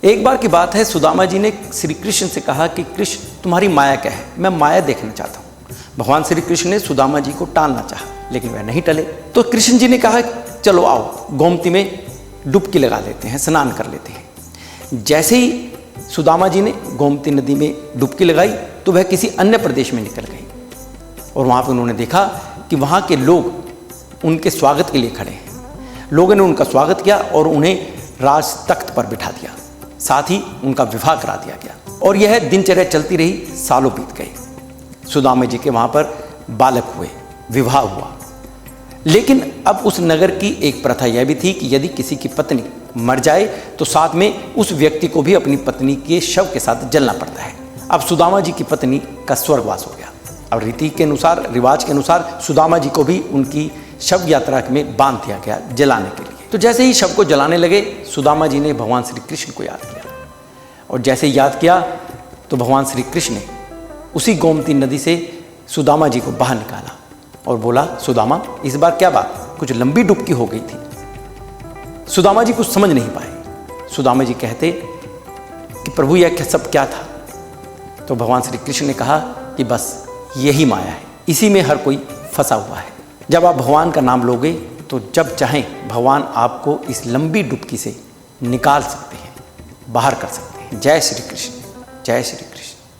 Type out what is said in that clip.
एक बार की बात है, सुदामा जी ने श्री कृष्ण से कहा कि कृष्ण तुम्हारी माया क्या है, मैं माया देखना चाहता हूँ। भगवान श्री कृष्ण ने सुदामा जी को टालना चाहा, लेकिन वह नहीं टले। तो कृष्ण जी ने कहा चलो आओ गोमती में डुबकी लगा लेते हैं, स्नान कर लेते हैं। जैसे ही सुदामा जी ने गोमती नदी में डुबकी लगाई तो वह किसी अन्य प्रदेश में निकल गई और वहाँ पर उन्होंने देखा कि वहाँ के लोग उनके स्वागत के लिए खड़े हैं। लोगों ने उनका स्वागत किया और उन्हें राज तख्त पर बिठा दिया, साथ ही उनका विवाह करा दिया गया और यह दिनचर्या चलती रही। सालों बीत गए, सुदामा जी के वहाँ पर बालक हुए, विवाह हुआ। लेकिन अब उस नगर की एक प्रथा यह भी थी कि यदि किसी की पत्नी मर जाए तो साथ में उस व्यक्ति को भी अपनी पत्नी के शव के साथ जलना पड़ता है। अब सुदामा जी की पत्नी का स्वर्गवास हो गया। अब रीति के अनुसार, रिवाज के अनुसार सुदामा जी को भी उनकी शव यात्रा में बांध दिया गया जलाने के लिए। तो जैसे ही शव को जलाने लगे, सुदामा जी ने भगवान श्री कृष्ण को याद किया और जैसे याद किया तो भगवान श्री कृष्ण ने उसी गोमती नदी से सुदामा जी को बाहर निकाला और बोला, सुदामा इस बार क्या बात, कुछ लंबी डुबकी हो गई थी। सुदामा जी कुछ समझ नहीं पाए। सुदामा जी कहते कि प्रभु यह सब क्या था। तो भगवान श्री कृष्ण ने कहा कि बस यही माया है, इसी में हर कोई फंसा हुआ है। जब आप भगवान का नाम लोगे तो जब चाहें भगवान आपको इस लंबी डुबकी से निकाल सकते हैं, बाहर कर सकते हैं। जय श्री कृष्ण, जय श्री कृष्ण।